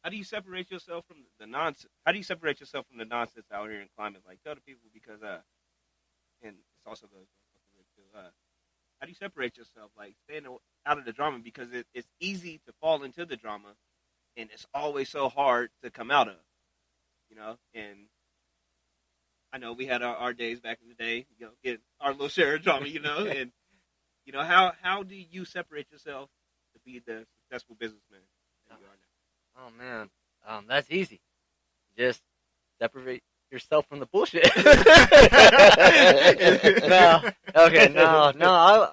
How do you separate yourself from the nonsense? How do you separate yourself from the nonsense out here in Klamath? Like, tell the people because and it's also goes too. How do you separate yourself? Like, staying out of the drama because it's easy to fall into the drama, and it's always so hard to come out of. You know, and I know we had our days back in the day. You know, get our little share of drama. You know, and you know how do you separate yourself to be the successful businessman that you are now? Oh man, that's easy. Just separate yourself from the bullshit. No.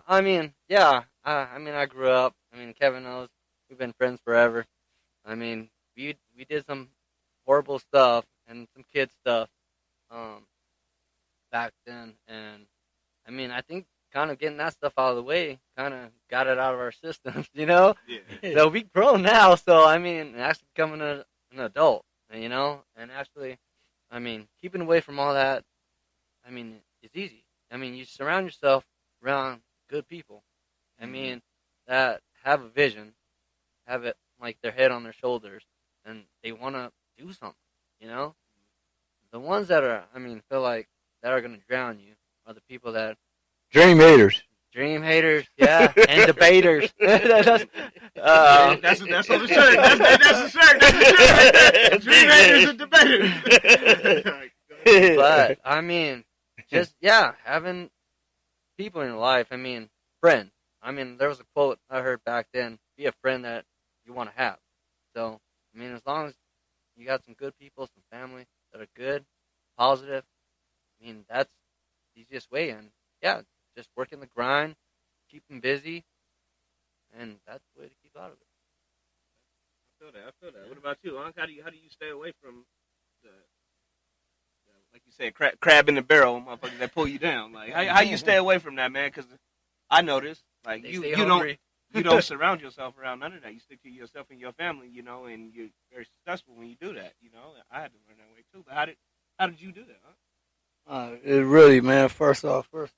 I mean, yeah. I mean, I grew up. I mean, Kevin knows we've been friends forever. I mean, we did some horrible stuff and some kid stuff back then, and I mean, I think kind of getting that stuff out of the way kind of got it out of our systems, you know? Yeah. So we grown now, so I mean, actually becoming an adult, you know? And actually, I mean, keeping away from all that, I mean, it's easy. I mean, you surround yourself around good people. I mean, that have a vision, have it like their head on their shoulders, and they want to do something, you know? The ones that are, I mean, feel like that are going to drown you are the people that Dream haters. Dream haters, yeah, and debaters. That's on the shirt. That's the shirt. That's the shirt. Dream haters and debaters. But I mean, just having people in your life. I mean, friends. I mean, there was a quote I heard back then: "Be a friend that you want to have." So, I mean, as long as you got some good people, some family that are good, positive. I mean, that's the easiest way. And yeah. Just working the grind, keep them busy, and that's the way to keep out of it. I feel that. What about you, Unc? How do you stay away from the like you said, crab in the barrel, motherfuckers that pull you down? Like how you stay away from that, man? Because I noticed, like you don't surround yourself around none of that. You stick to yourself and your family, you know, and you're very successful when you do that. You know, I had to learn that way too. But how did you do that, huh? It really, man. First off, man.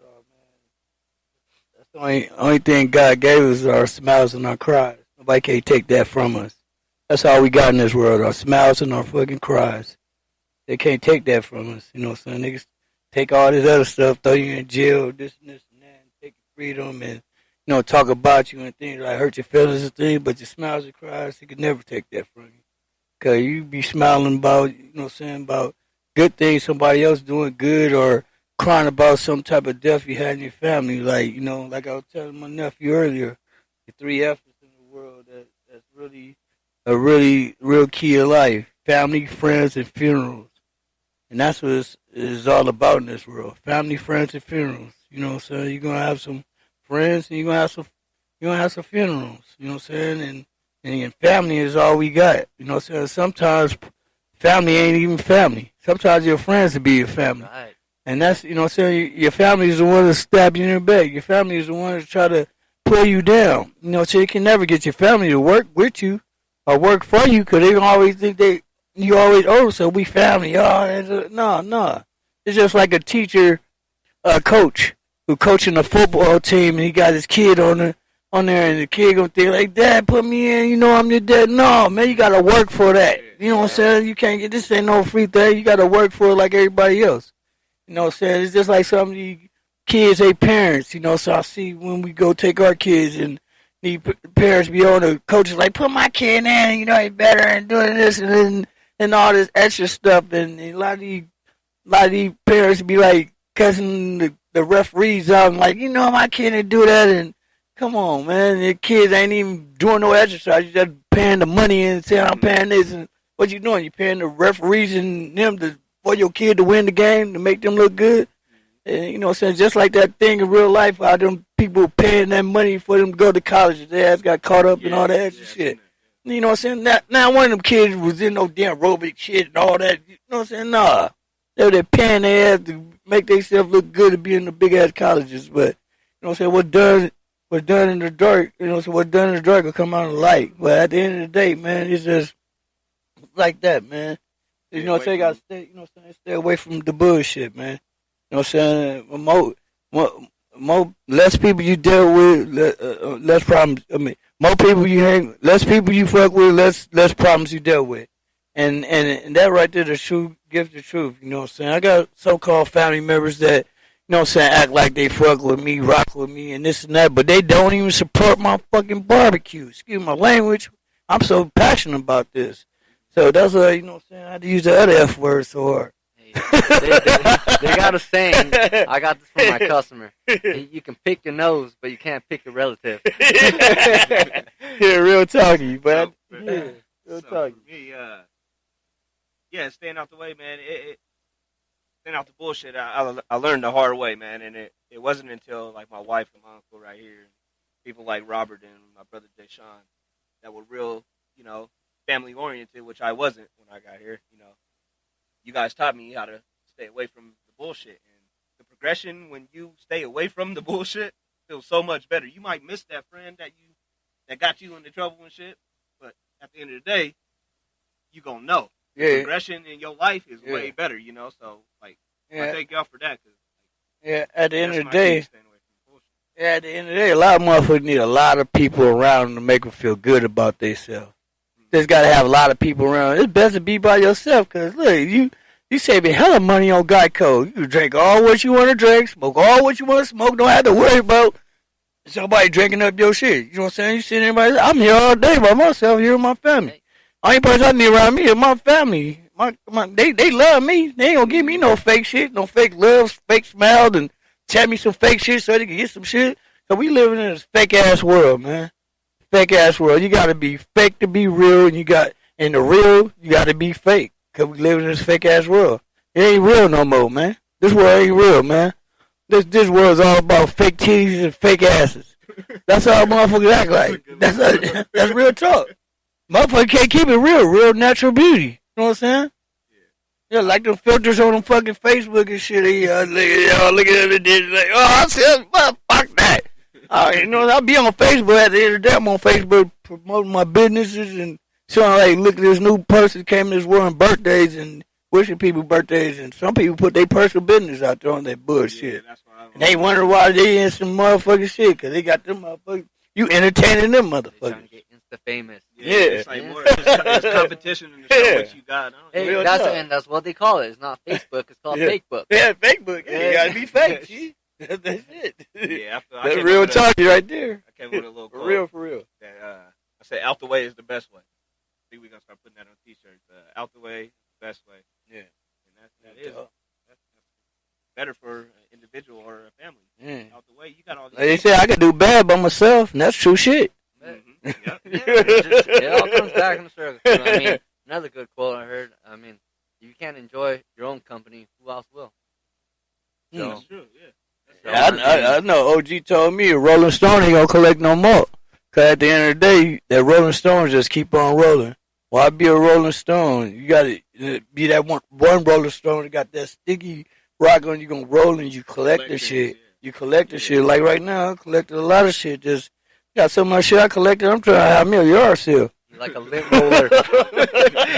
That's the only thing God gave us are our smiles and our cries. Nobody can take that from us. That's all we got in this world, our smiles and our fucking cries. They can't take that from us. You know what I'm saying? Niggas take all this other stuff, throw you in jail, this and that, and take your freedom and, you know, talk about you and things like hurt your feelings and things, but your smiles and cries, they could never take that from you. Because you be smiling about, you know what I'm saying, about good things somebody else doing good or crying about some type of death you had in your family. Like, you know, like I was telling my nephew earlier, the 3 F's in the world that's really a really real key of life. Family, friends, and funerals. And that's what it's all about in this world. Family, friends, and funerals. You know what I'm saying? You're going to have some friends and you're going to have some funerals. You know what I'm saying? And family is all we got. You know what I'm saying? Sometimes family ain't even family. Sometimes your friends will be your family. Right. And that's, you know what I'm saying, your family is the one that stab you in the back. Your family is the one that try to pull you down. You know, so you can never get your family to work with you or work for you because they always think you always, so we family. Oh, no. It's just like a teacher, a coach who coaching a football team and he got his kid on there and the kid gonna think like, Dad, put me in, you know I'm your dad. No, man, you gotta work for that. You know what I'm saying? You can't get, this ain't no free thing. You gotta work for it like everybody else. You know what I'm saying? It's just like some of the kids, they parents, you know, so I see when we go take our kids and the parents be on the coaches like, put my kid in, you know, he better and doing this and all this extra stuff. And a lot of these parents be like cussing the referees out and like, you know, my kid didn't do that. And come on, man, the kids ain't even doing no exercise. You just paying the money and saying, I'm paying this. And what you doing? You paying the referees and them for your kid to win the game, to make them look good. And, you know what I'm saying? Just like that thing in real life, how them people paying that money for them to go to college. Their ass got caught up in all that extra shit. You know what I'm saying? Now one of them kids was in no damn aerobic shit and all that. You know what I'm saying? Nah. They're paying their ass to make themselves look good to be in the big-ass colleges. But, you know what I'm saying? What's done in the dark, you know, so what's done in the dark will come out in the light. But at the end of the day, man, it's just like that, man. You know what I'm saying? Gotta stay, you know what I'm saying? Stay away from the bullshit, man. You know what I'm saying? More less people you deal with, less problems. I mean, More people you hang, less people you fuck with, less problems you dealt with. And that right there, the truth, gives the truth. You know what I'm saying? I got so-called family members that, you know what I'm saying, act like they fuck with me, rock with me, and this and that, but they don't even support my fucking barbecue. Excuse my language. I'm so passionate about this. So that's why, you know what I'm saying, I had to use the other F word so hard. They got a saying. I got this from my customer. You can pick your nose, but you can't pick your relative. Yeah, real talky, but yeah, real So talky. for me, yeah, staying out the way, man. Staying out the bullshit. I learned the hard way, man, and it wasn't until like my wife and my uncle right here, and people like Robert and my brother Deshaun, that were real, you know, family oriented, which I wasn't when I got here. You know, you guys taught me how to stay away from the bullshit, and the progression when you stay away from the bullshit feels so much better. You might miss that friend that got you into trouble and shit, but at the end of the day, you gonna know. Yeah, Progression in your life is Yeah. way better, you know. So like, I yeah, thank y'all for that. Cause, yeah. At the end that's of the my key, day, staying away from the bullshit. yeah, at the end of the day, a lot of motherfuckers need a lot of people around them to make them feel good about themselves. Just gotta have a lot of people around. It's best to be by yourself, cause look, you saving hella money on Geico. You can drink all what you want to drink, smoke all what you want to smoke. Don't have to worry about somebody drinking up your shit. You know what I'm saying? You see anybody? I'm here all day by myself, here with my family. Only person I need around me is my family. They love me. They ain't gonna give me no fake shit, no fake love, fake smile, and tell me some fake shit so they can get some shit. So we living in this fake ass world, man. Fake ass world. You gotta be fake to be real, and in the real, you gotta be fake. Cause we live in this fake ass world. It ain't real no more, man. This world ain't real, man. This world is all about fake titties and fake asses. That's how motherfuckers act like. That's real talk. Motherfucker can't keep it real natural beauty. You know what I'm saying? Yeah, like them filters on them fucking Facebook and shit. Look at it, like, I said, well, fuck that. You know, I'll be on Facebook at the end of the day. I'm on Facebook promoting my businesses and showing, like, look at this new person came to this world on birthdays and wishing people birthdays. And some people put their personal business out there on that bullshit. Yeah, that's why And they wonder why they in some motherfucking shit, because they got them motherfuckers. You entertaining them They're trying motherfuckers. to get insta famous. Yeah, it's like more it's competition in the show Yeah. what you got. Hey, Real that's talk. and that's what they call it. It's not Facebook. It's called Yeah. Facebook. Yeah, Facebook. Yeah, you Yeah. gotta be fake, see? That's it. Yeah, I That's came real up with a- talky right there. I came with a little For quote real, for real. that I said, "Out the way is the best way." I think we're gonna start putting that on T-shirts. Out the way, the best way. Yeah. And that is that's better for an individual or a family. Yeah. Out the way, you got all these. Like they say, I could do bad by myself, and that's true shit. Mhm. Yeah, Yep. it all comes back in the circle. You know what I mean, another good quote I heard. I mean, if you can't enjoy your own company, who else will? So, That's true. Yeah. Yeah, I know. OG told me a Rolling Stone ain't gonna collect no more. Cause at the end of the day, that Rolling Stones just keep on rolling. Why be a Rolling Stone? You gotta be that one Rolling Stone that got that sticky rock on. You gonna roll and you collect the shit. You collect the shit. Like right now, I collected a lot of shit. Just got so much shit I collected. I'm trying to have me a yard sale. you're like a lint roller.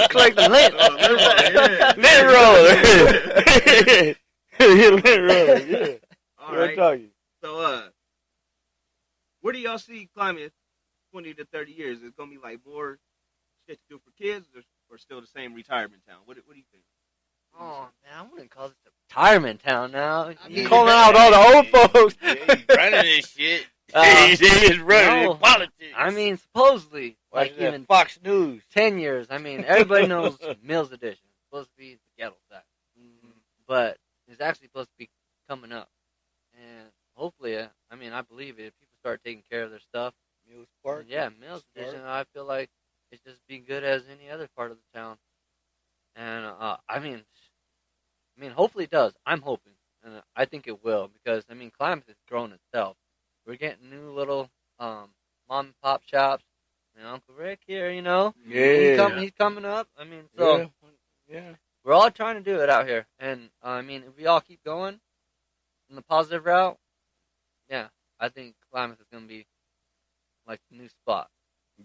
Collect the lint. Yeah. Lint roller. Lint roller. Yeah. All Real right. talky. So, where do y'all see Klamath 20 to 30 years? Is it gonna be like more shit to do for kids, or still the same retirement town? What do you think? Oh man, I wouldn't call this a retirement town now. You calling out all the old folks. Yeah, he's running this shit. He's running no. in politics. I mean, supposedly, like Watching that even Fox News. 10 years. I mean, everybody knows Mills Edition. It's supposed to be the ghetto side, but it's actually supposed to be coming up, and hopefully, I mean, I believe it. If people start taking care of their stuff, Mills Park. yeah, Mills Edition. I feel like it's just be good as any other part of the town, and I mean, hopefully it does. I'm hoping, and I think it will because I mean, Klamath has grown itself. We're getting new little mom and pop shops. And Uncle Rick here, you know, Yeah. he's coming up. I mean, so Yeah. we're all trying to do it out here, and I mean, if we all keep going in the positive route, yeah, I think Klamath is gonna be like the new spot.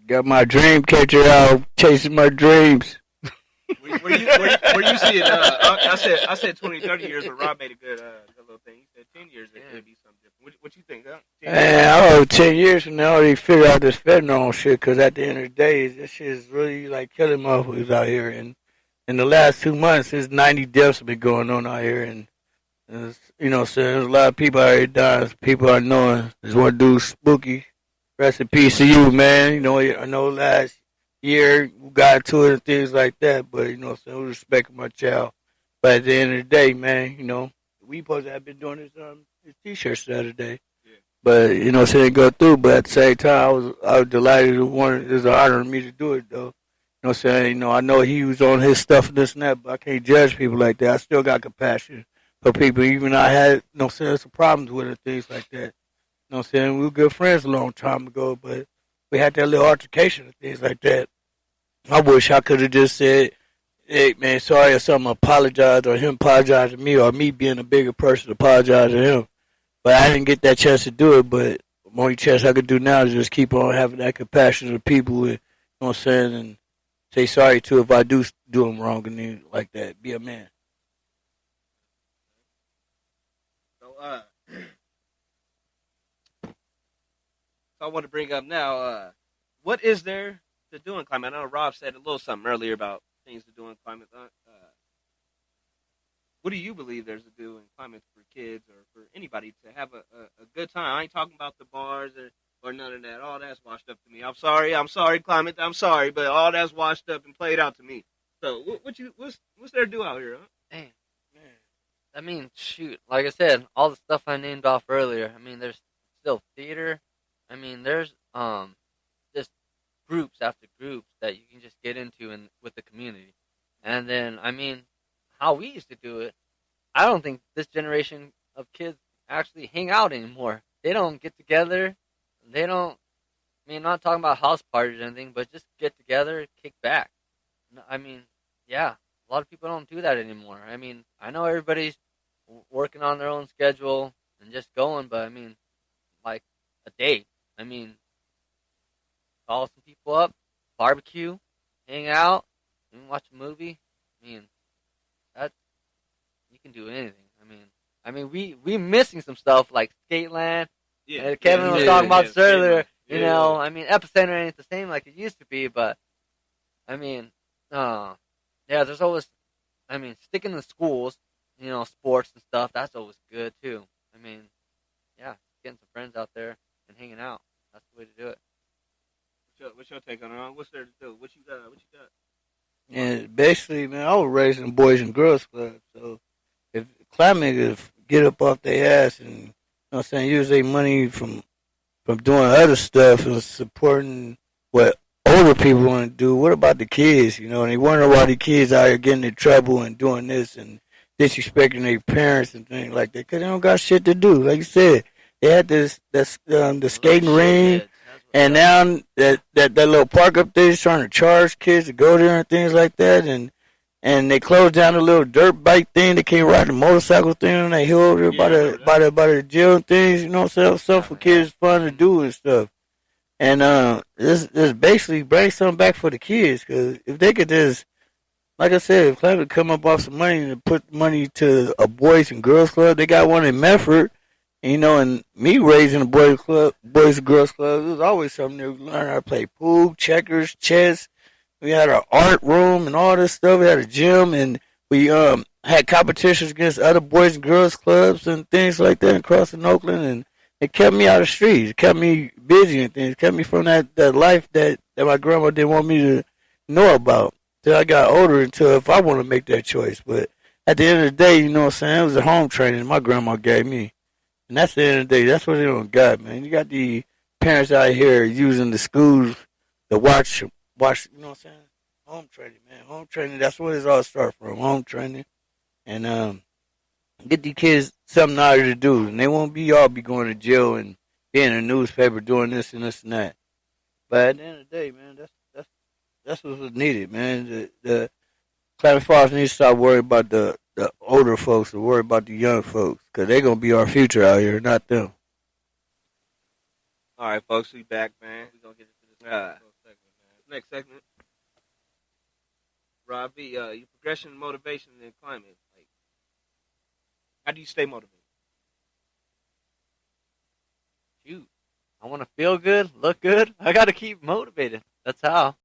Got my dream catcher out chasing my dreams. Where you see it? I said 20, 30 years, but Rob made a good little thing. He said 10 years it Yeah. could be something different. What you think? Huh? And I hope 10 years from now they figure out this fentanyl shit, because at the end of the day, this shit is really like killing motherfuckers out here. And in the last 2 months, there's 90 deaths have been going on out here. And, so there's a lot of people out here dying. People are knowing. There's one dude, Spooky. Rest in peace to you, man. I know last year we got into it and things like that, but, we respect my child. But at the end of the day, man, we supposed to have been doing this T-shirts the other day. But, it didn't go through. But at the same time, I was delighted. It was an honor to me to do it, though. What I'm saying? I know he was on his stuff and this and that, but I can't judge people like that. I still got compassion for people. Even I had, some problems with it, things like that. What I'm saying? We were good friends a long time ago, but we had that little altercation and things like that. I wish I could have just said, hey, man, sorry or something, apologize, or him apologize to me, or me being a bigger person apologize to him. But I didn't get that chance to do it, but the only chance I could do now is just keep on having that compassion to people, and say sorry to if I do them wrong and things like that. Be a man. So, I want to bring up now, what is there to do in Klamath? I know Rob said a little something earlier about things to do in Klamath. What do you believe there's to do in Klamath for kids or for anybody to have a good time? I ain't talking about the bars or none of that. All that's washed up to me. I'm sorry, Klamath. I'm sorry, but all that's washed up and played out to me. So what's there to do out here, huh? Man. I mean, shoot. Like I said, all the stuff I named off earlier. I mean, there's still theater. I mean, there's just groups after groups that you can just get into with the community. And then, I mean, how we used to do it, I don't think this generation of kids actually hang out anymore. They don't get together. They don't, I mean, not talking about house parties or anything, but just get together, kick back. I mean, yeah, a lot of people don't do that anymore. I mean, I know everybody's working on their own schedule and just going, but I mean, like a date. I mean, call some people up, barbecue, hang out, and watch a movie. I mean, that you can do anything. I mean, we missing some stuff like Skateland. Yeah, Kevin was talking about this earlier. Yeah. I mean, Epicenter ain't the same like it used to be, but I mean, yeah, there's always, I mean, sticking to schools, sports and stuff. That's always good too. I mean, yeah, getting some friends out there and hanging out. That's the way to do it. What's your take on it? What's there to do? What you got? And basically, man, I was raised in Boys and Girls Club. So if Klamath get up off their ass and, use their money from doing other stuff and supporting what older people want to do, what about the kids? And they wonder why the kids out here getting in trouble and doing this and disrespecting their parents and things like that, because they don't got shit to do. Like you said, they had the skating ring. And now that little park up there is trying to charge kids to go there and things like that, and they closed down the little dirt bike thing. They can't ride the motorcycle thing on that hill over there by the jail and things. Stuff for kids fun to do and stuff. And this basically brings something back for the kids, because if they could just, like I said, if Klamath come up off some money and put money to a Boys and Girls Club, they got one in Medford. And me raising a boys and girls club, it was always something to learn how to play pool, checkers, chess. We had our art room and all this stuff. We had a gym, and we had competitions against other boys and girls clubs and things like that across in Oakland. And it kept me out of the streets. It kept me busy and things. It kept me from that life that my grandma didn't want me to know about till I got older, until if I want to make that choice. But at the end of the day, it was a home training my grandma gave me. And that's the end of the day. That's what they don't got, man. You got the parents out here using the schools to watch, home training, man. Home training, that's where it all starts from, home training. And get these kids something out here to do. And they won't all be going to jail and being in the newspaper doing this and this and that. But at the end of the day, man, that's what's needed, man. The Klamath Falls needs to stop worrying about the older folks and worry about the young folks, because they're going to be our future out here, not them. All right, folks, we back, man. We're going to get into this segment, man. Next segment. Rob B, your progression, motivation, and Klamath. Like, how do you stay motivated? shoot, I want to feel good, look good. I got to keep motivated. That's how.